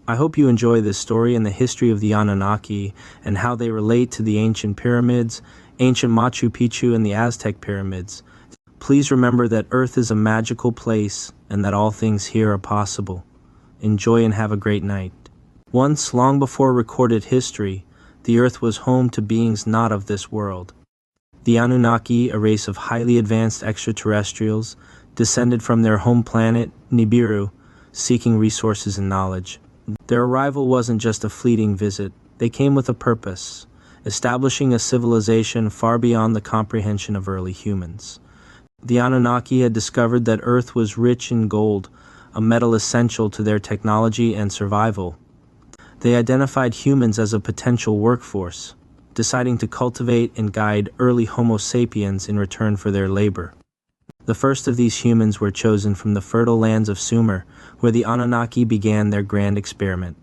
I hope you enjoy this story and the history of the Anunnaki and how they relate to the ancient pyramids, ancient Machu Picchu, and the Aztec pyramids. Please remember that Earth is a magical place and that all things here are possible. Enjoy and have a great night. Once, long before recorded history, the Earth was home to beings not of this world. The Anunnaki, a race of highly advanced extraterrestrials, descended from their home planet, Nibiru, seeking resources and knowledge. Their arrival wasn't just a fleeting visit. They came with a purpose, establishing a civilization far beyond the comprehension of early humans. The Anunnaki had discovered that Earth was rich in gold, a metal essential to their technology and survival. They identified humans as a potential workforce, deciding to cultivate and guide early Homo sapiens in return for their labor. The first of these humans were chosen from the fertile lands of Sumer, where the Anunnaki began their grand experiment.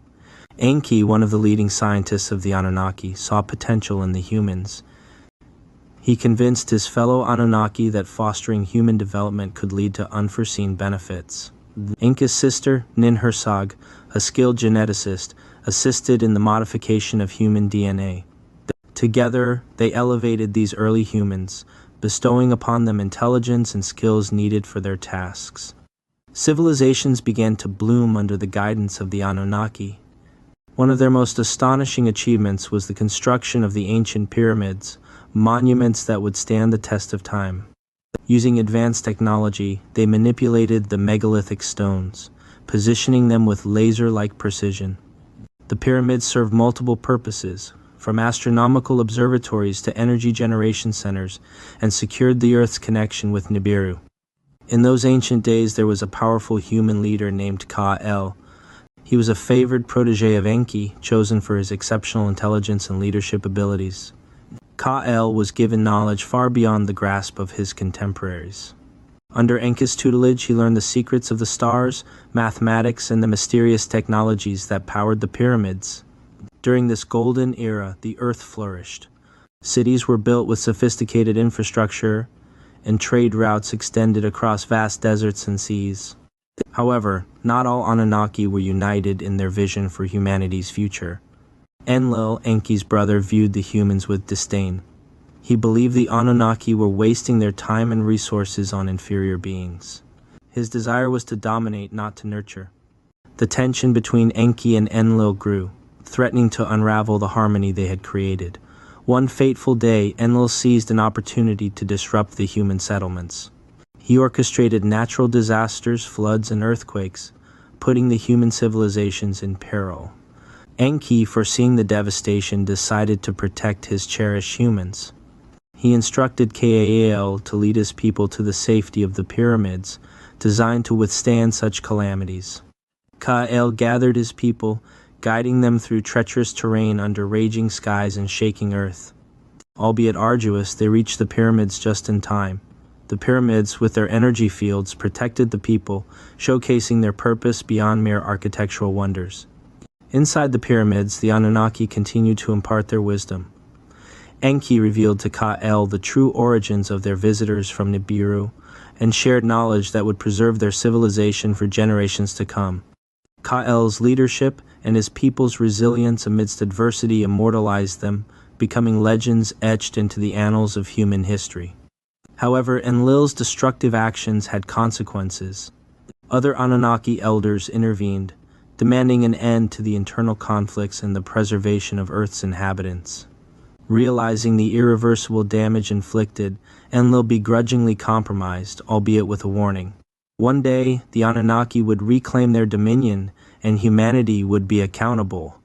Enki, one of the leading scientists of the Anunnaki, saw potential in the humans. He convinced his fellow Anunnaki that fostering human development could lead to unforeseen benefits. Enki's sister, Ninhursag, a skilled geneticist, assisted in the modification of human DNA. Together, they elevated these early humans, bestowing upon them intelligence and skills needed for their tasks. Civilizations began to bloom under the guidance of the Anunnaki. One of their most astonishing achievements was the construction of the ancient pyramids, monuments that would stand the test of time. Using advanced technology, they manipulated the megalithic stones, positioning them with laser-like precision. The pyramids served multiple purposes, from astronomical observatories to energy generation centers, and secured the Earth's connection with Nibiru. In those ancient days, there was a powerful human leader named Ka-El. He was a favored protege of Enki, chosen for his exceptional intelligence and leadership abilities. Ka-El was given knowledge far beyond the grasp of his contemporaries. Under Enki's tutelage, he learned the secrets of the stars, mathematics, and the mysterious technologies that powered the pyramids. During this golden era, the Earth flourished. Cities were built with sophisticated infrastructure, and trade routes extended across vast deserts and seas. However, not all Anunnaki were united in their vision for humanity's future. Enlil, Enki's brother, viewed the humans with disdain. He believed the Anunnaki were wasting their time and resources on inferior beings. His desire was to dominate, not to nurture. The tension between Enki and Enlil grew, threatening to unravel the harmony they had created. One fateful day, Enlil seized an opportunity to disrupt the human settlements. He orchestrated natural disasters, floods, and earthquakes, putting the human civilizations in peril. Enki, foreseeing the devastation, decided to protect his cherished humans. He instructed Ka-El to lead his people to the safety of the pyramids, designed to withstand such calamities. Ka-El gathered his people, guiding them through treacherous terrain under raging skies and shaking earth. Albeit arduous, they reached the pyramids just in time. The pyramids, with their energy fields, protected the people, showcasing their purpose beyond mere architectural wonders. Inside the pyramids, the Anunnaki continued to impart their wisdom. Enki revealed to Ka-El the true origins of their visitors from Nibiru, and shared knowledge that would preserve their civilization for generations to come. Ka-El's leadership and his people's resilience amidst adversity immortalized them, becoming legends etched into the annals of human history. However, Enlil's destructive actions had consequences. Other Anunnaki elders intervened, demanding an end to the internal conflicts and the preservation of Earth's inhabitants. Realizing the irreversible damage inflicted, Enlil begrudgingly compromised, albeit with a warning. One day, the Anunnaki would reclaim their dominion, and humanity would be accountable.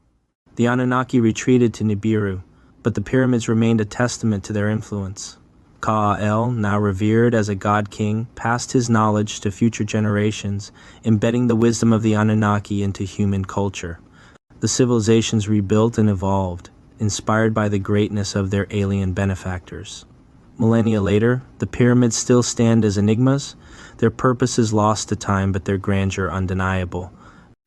The Anunnaki retreated to Nibiru, but the pyramids remained a testament to their influence. Ka-El, now revered as a god-king, passed his knowledge to future generations, embedding the wisdom of the Anunnaki into human culture. The civilizations rebuilt and evolved, inspired by the greatness of their alien benefactors. Millennia later, the pyramids still stand as enigmas, their purposes lost to time but their grandeur undeniable.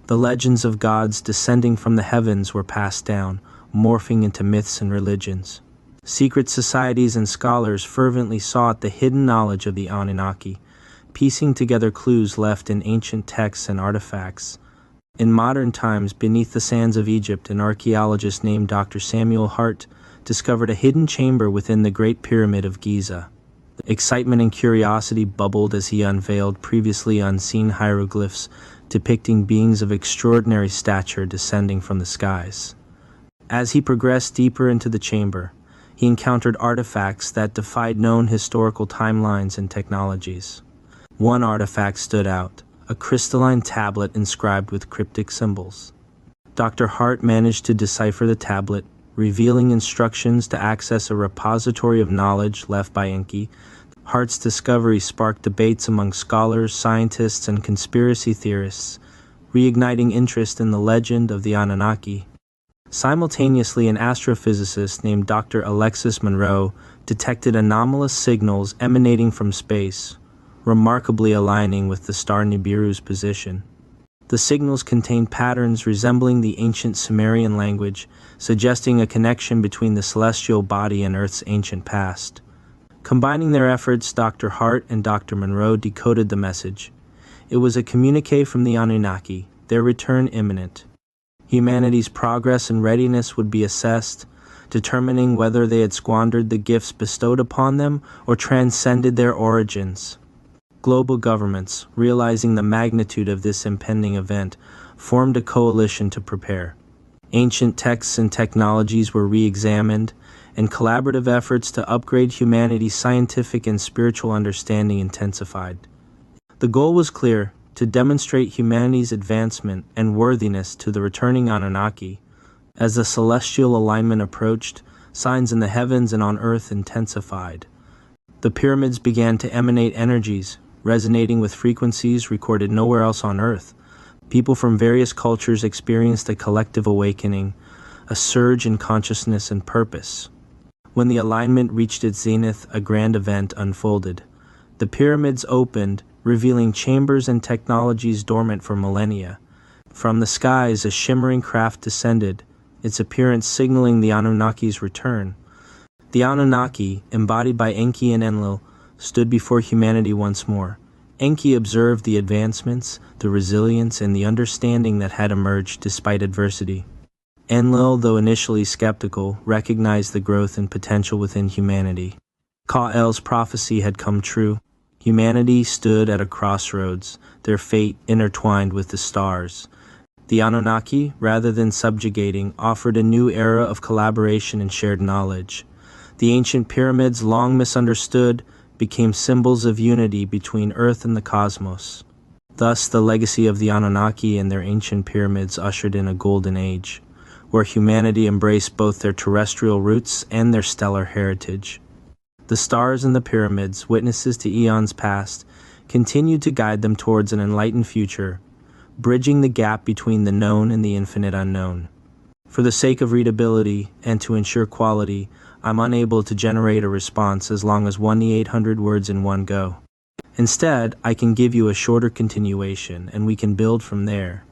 The legends of gods descending from the heavens were passed down, morphing into myths and religions. Secret societies and scholars fervently sought the hidden knowledge of the Anunnaki, piecing together clues left in ancient texts and artifacts. In modern times, beneath the sands of Egypt, an archaeologist named Dr. Samuel Hart discovered a hidden chamber within the Great Pyramid of Giza. Excitement and curiosity bubbled as he unveiled previously unseen hieroglyphs depicting beings of extraordinary stature descending from the skies. As he progressed deeper into the chamber, he encountered artifacts that defied known historical timelines and technologies. One artifact stood out, a crystalline tablet inscribed with cryptic symbols. Dr. Hart managed to decipher the tablet, revealing instructions to access a repository of knowledge left by Enki. Hart's discovery sparked debates among scholars, scientists, and conspiracy theorists, reigniting interest in the legend of the Anunnaki. Simultaneously, an astrophysicist named Dr. Alexis Monroe detected anomalous signals emanating from space, remarkably aligning with the star Nibiru's position. The signals contained patterns resembling the ancient Sumerian language, suggesting a connection between the celestial body and Earth's ancient past. Combining their efforts, Dr. Hart and Dr. Monroe decoded the message. It was a communique from the Anunnaki, their return imminent. Humanity's progress and readiness would be assessed, determining whether they had squandered the gifts bestowed upon them or transcended their origins. Global governments, realizing the magnitude of this impending event, formed a coalition to prepare. Ancient texts and technologies were re-examined, and collaborative efforts to upgrade humanity's scientific and spiritual understanding intensified. The goal was clear: to demonstrate humanity's advancement and worthiness to the returning Anunnaki. As the celestial alignment approached, signs in the heavens and on earth intensified. The pyramids began to emanate energies, resonating with frequencies recorded nowhere else on earth. People from various cultures experienced a collective awakening, a surge in consciousness and purpose. When the alignment reached its zenith, a grand event unfolded. The pyramids opened, revealing chambers and technologies dormant for millennia. From the skies, a shimmering craft descended, its appearance signaling the Anunnaki's return. The Anunnaki, embodied by Enki and Enlil, stood before humanity once more. Enki observed the advancements, the resilience, and the understanding that had emerged despite adversity. Enlil, though initially skeptical, recognized the growth and potential within humanity. Ka-El's prophecy had come true. Humanity stood at a crossroads, their fate intertwined with the stars. The Anunnaki, rather than subjugating, offered a new era of collaboration and shared knowledge. The ancient pyramids, long misunderstood, became symbols of unity between Earth and the cosmos. Thus, the legacy of the Anunnaki and their ancient pyramids ushered in a golden age, where humanity embraced both their terrestrial roots and their stellar heritage. The stars and the pyramids, witnesses to eons past, continued to guide them towards an enlightened future, bridging the gap between the known and the infinite unknown. For the sake of readability and to ensure quality, I'm unable to generate a response as long as 1,800 words in one go. Instead, I can give you a shorter continuation, and we can build from there.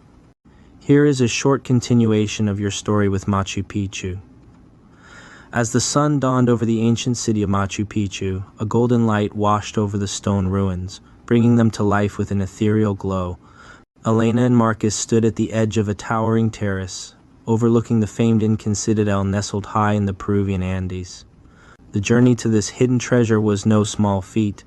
Here is a short continuation of your story with Machu Picchu. As the sun dawned over the ancient city of Machu Picchu, a golden light washed over the stone ruins, bringing them to life with an ethereal glow. Elena and Marcus stood at the edge of a towering terrace, overlooking the famed Incan citadel nestled high in the Peruvian Andes. The journey to this hidden treasure was no small feat.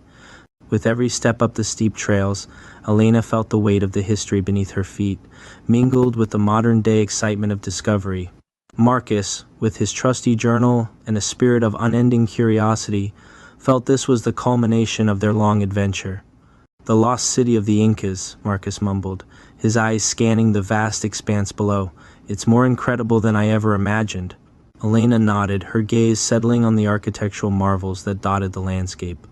With every step up the steep trails, Elena felt the weight of the history beneath her feet, mingled with the modern-day excitement of discovery. Marcus, with his trusty journal and a spirit of unending curiosity, felt this was the culmination of their long adventure. "The lost city of the Incas," Marcus mumbled, his eyes scanning the vast expanse below. "It's more incredible than I ever imagined." Elena nodded, her gaze settling on the architectural marvels that dotted the landscape.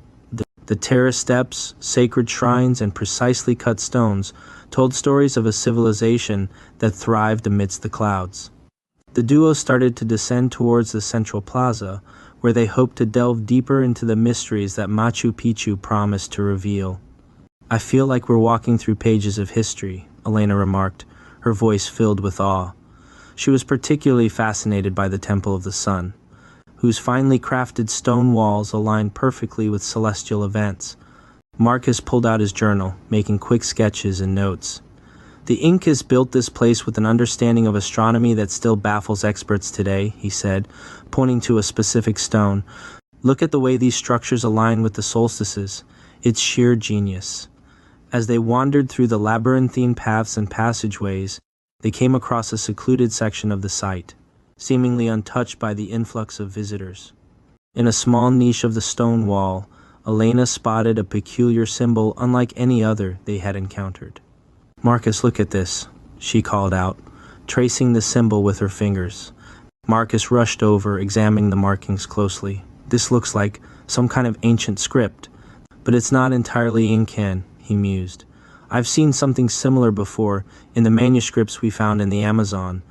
The terrace steps, sacred shrines, and precisely cut stones told stories of a civilization that thrived amidst the clouds. The duo started to descend towards the central plaza, where they hoped to delve deeper into the mysteries that Machu Picchu promised to reveal. "I feel like we're walking through pages of history," Elena remarked, her voice filled with awe. She was particularly fascinated by the Temple of the Sun, whose finely crafted stone walls aligned perfectly with celestial events. Marcus pulled out his journal, making quick sketches and notes. The Incas built this place with an understanding of astronomy that still baffles experts today, he said, pointing to a specific stone. Look at the way these structures align with the solstices. It's sheer genius. As they wandered through the labyrinthine paths and passageways, they came across a secluded section of the site, seemingly untouched by the influx of visitors. In a small niche of the stone wall, Elena spotted a peculiar symbol unlike any other they had encountered. "Marcus, look at this," she called out, tracing the symbol with her fingers. Marcus rushed over, examining the markings closely. "This looks like some kind of ancient script, but it's not entirely Incan," he mused. "I've seen something similar before in the manuscripts we found in the Amazon."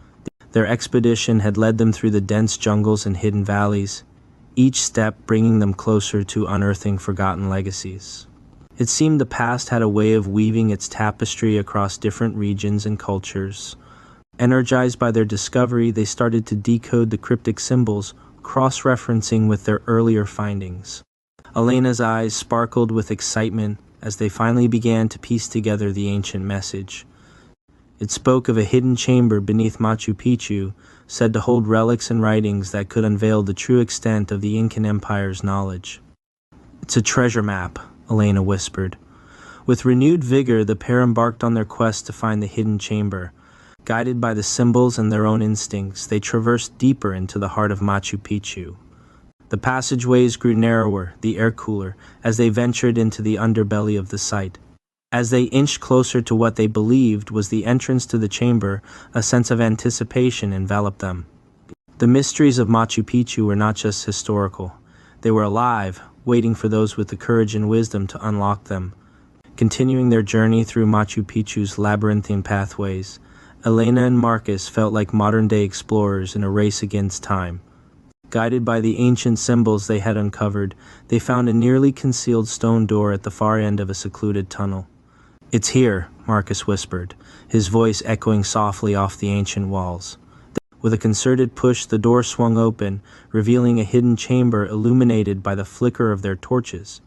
Their expedition had led them through the dense jungles and hidden valleys, each step bringing them closer to unearthing forgotten legacies. It seemed the past had a way of weaving its tapestry across different regions and cultures. Energized by their discovery, they started to decode the cryptic symbols, cross-referencing with their earlier findings. Elena's eyes sparkled with excitement as they finally began to piece together the ancient message. It spoke of a hidden chamber beneath Machu Picchu, said to hold relics and writings that could unveil the true extent of the Incan Empire's knowledge. "It's a treasure map," Elena whispered. With renewed vigor, the pair embarked on their quest to find the hidden chamber. Guided by the symbols and their own instincts, they traversed deeper into the heart of Machu Picchu. The passageways grew narrower, the air cooler, as they ventured into the underbelly of the site. As they inched closer to what they believed was the entrance to the chamber, a sense of anticipation enveloped them. The mysteries of Machu Picchu were not just historical. They were alive, waiting for those with the courage and wisdom to unlock them. Continuing their journey through Machu Picchu's labyrinthine pathways, Elena and Marcus felt like modern-day explorers in a race against time. Guided by the ancient symbols they had uncovered, they found a nearly concealed stone door at the far end of a secluded tunnel. "It's here," Marcus whispered, his voice echoing softly off the ancient walls. With a concerted push, the door swung open, revealing a hidden chamber illuminated by the flicker of their torches.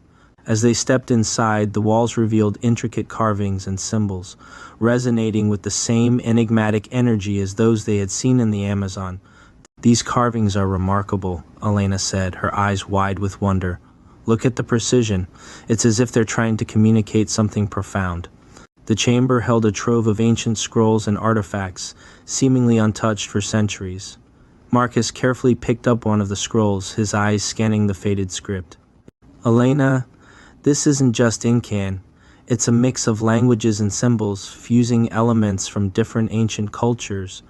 As they stepped inside, the walls revealed intricate carvings and symbols, resonating with the same enigmatic energy as those they had seen in the Amazon. "These carvings are remarkable," Elena said, her eyes wide with wonder. "Look at the precision. It's as if they're trying to communicate something profound." The chamber held a trove of ancient scrolls and artifacts, seemingly untouched for centuries. Marcus carefully picked up one of the scrolls, his eyes scanning the faded script. "Elena, this isn't just Incan. It's a mix of languages and symbols, fusing elements from different ancient cultures."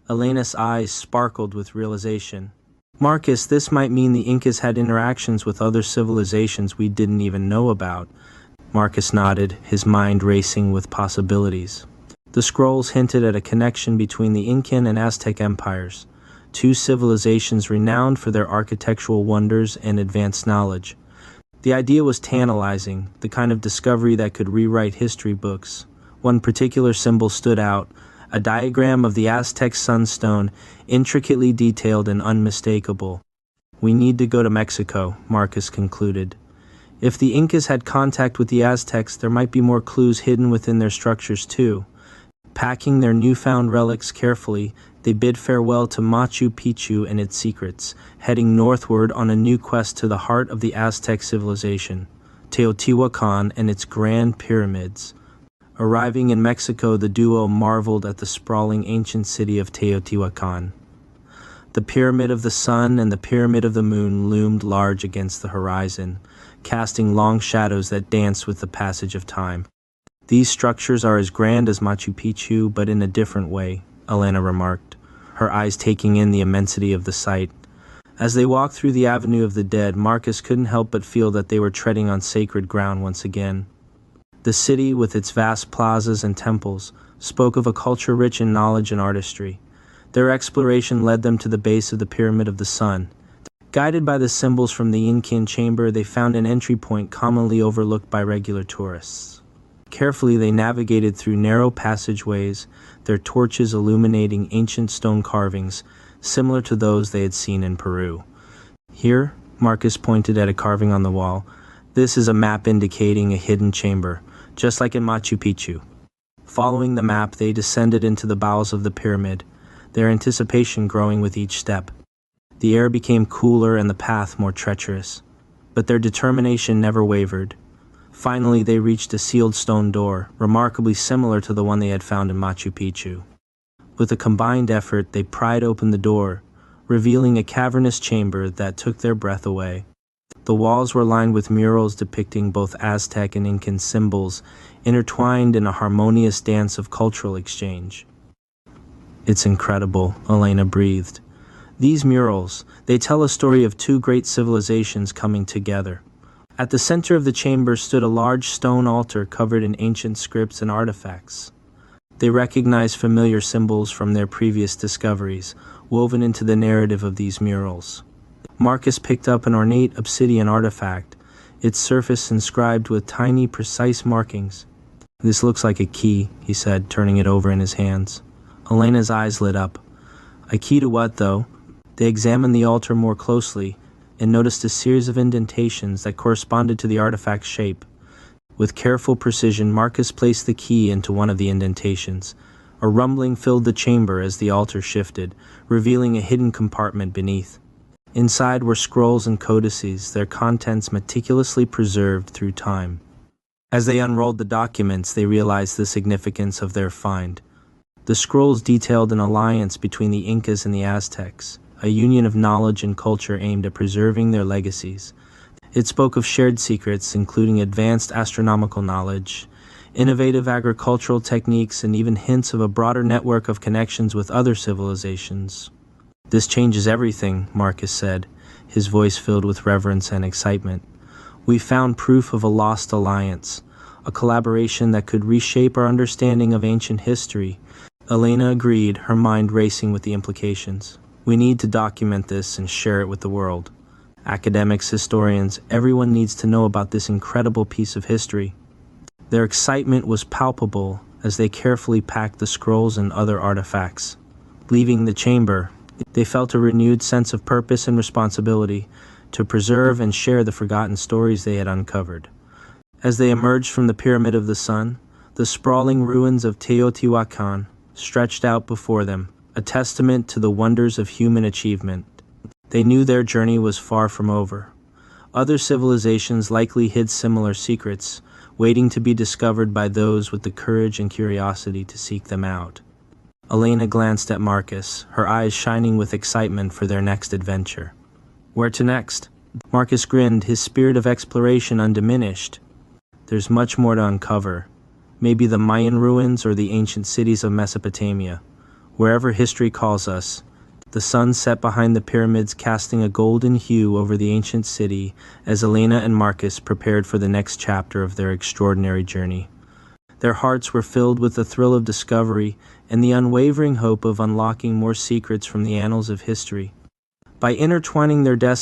Elena's eyes sparkled with realization. "Marcus, this might mean the Incas had interactions with other civilizations we didn't even know about." Marcus nodded, his mind racing with possibilities. The scrolls hinted at a connection between the Incan and Aztec empires, two civilizations renowned for their architectural wonders and advanced knowledge. The idea was tantalizing, the kind of discovery that could rewrite history books. One particular symbol stood out, a diagram of the Aztec sunstone, intricately detailed and unmistakable. "We need to go to Mexico," Marcus concluded. If the Incas had contact with the Aztecs, there might be more clues hidden within their structures too. Packing their newfound relics carefully, they bid farewell to Machu Picchu and its secrets, heading northward on a new quest to the heart of the Aztec civilization, Teotihuacan and its grand pyramids. Arriving in Mexico, the duo marveled at the sprawling ancient city of Teotihuacan. The Pyramid of the Sun and the Pyramid of the Moon loomed large against the horizon, casting long shadows that danced with the passage of time. "These structures are as grand as Machu Picchu, but in a different way," Elena remarked, her eyes taking in the immensity of the site. As they walked through the Avenue of the Dead, Marcus couldn't help but feel that they were treading on sacred ground once again. The city, with its vast plazas and temples, spoke of a culture rich in knowledge and artistry. Their exploration led them to the base of the Pyramid of the Sun. Guided by the symbols from the Incan chamber, they found an entry point commonly overlooked by regular tourists. Carefully, they navigated through narrow passageways, their torches illuminating ancient stone carvings, similar to those they had seen in Peru. "Here," Marcus pointed at a carving on the wall, "this is a map indicating a hidden chamber, just like in Machu Picchu." Following the map, they descended into the bowels of the pyramid, their anticipation growing with each step. The air became cooler and the path more treacherous, but their determination never wavered. Finally, they reached a sealed stone door, remarkably similar to the one they had found in Machu Picchu. With a combined effort, they pried open the door, revealing a cavernous chamber that took their breath away. The walls were lined with murals depicting both Aztec and Incan symbols, intertwined in a harmonious dance of cultural exchange. "It's incredible," Elena breathed. "These murals, they tell a story of two great civilizations coming together." At the center of the chamber stood a large stone altar covered in ancient scripts and artifacts. They recognized familiar symbols from their previous discoveries, woven into the narrative of these murals. Marcus picked up an ornate obsidian artifact, its surface inscribed with tiny, precise markings. "This looks like a key," he said, turning it over in his hands. Elena's eyes lit up. "A key to what, though?" They examined the altar more closely and noticed a series of indentations that corresponded to the artifact's shape. With careful precision, Marcus placed the key into one of the indentations. A rumbling filled the chamber as the altar shifted, revealing a hidden compartment beneath. Inside were scrolls and codices, their contents meticulously preserved through time. As they unrolled the documents, they realized the significance of their find. The scrolls detailed an alliance between the Incas and the Aztecs, a union of knowledge and culture aimed at preserving their legacies. It spoke of shared secrets, including advanced astronomical knowledge, innovative agricultural techniques, and even hints of a broader network of connections with other civilizations. "This changes everything," Marcus said, his voice filled with reverence and excitement. "We found proof of a lost alliance, a collaboration that could reshape our understanding of ancient history." Elena agreed, her mind racing with the implications. "We need to document this and share it with the world. Academics, historians, everyone needs to know about this incredible piece of history." Their excitement was palpable as they carefully packed the scrolls and other artifacts. Leaving the chamber, they felt a renewed sense of purpose and responsibility to preserve and share the forgotten stories they had uncovered. As they emerged from the Pyramid of the Sun, the sprawling ruins of Teotihuacan stretched out before them, a testament to the wonders of human achievement. They knew their journey was far from over. Other civilizations likely hid similar secrets, waiting to be discovered by those with the courage and curiosity to seek them out. Elena glanced at Marcus, her eyes shining with excitement for their next adventure. "Where to next?" Marcus grinned, his spirit of exploration undiminished. "There's much more to uncover. Maybe the Mayan ruins or the ancient cities of Mesopotamia. Wherever history calls us." The sun set behind the pyramids, casting a golden hue over the ancient city as Elena and Marcus prepared for the next chapter of their extraordinary journey. Their hearts were filled with the thrill of discovery and the unwavering hope of unlocking more secrets from the annals of history. By intertwining their destinies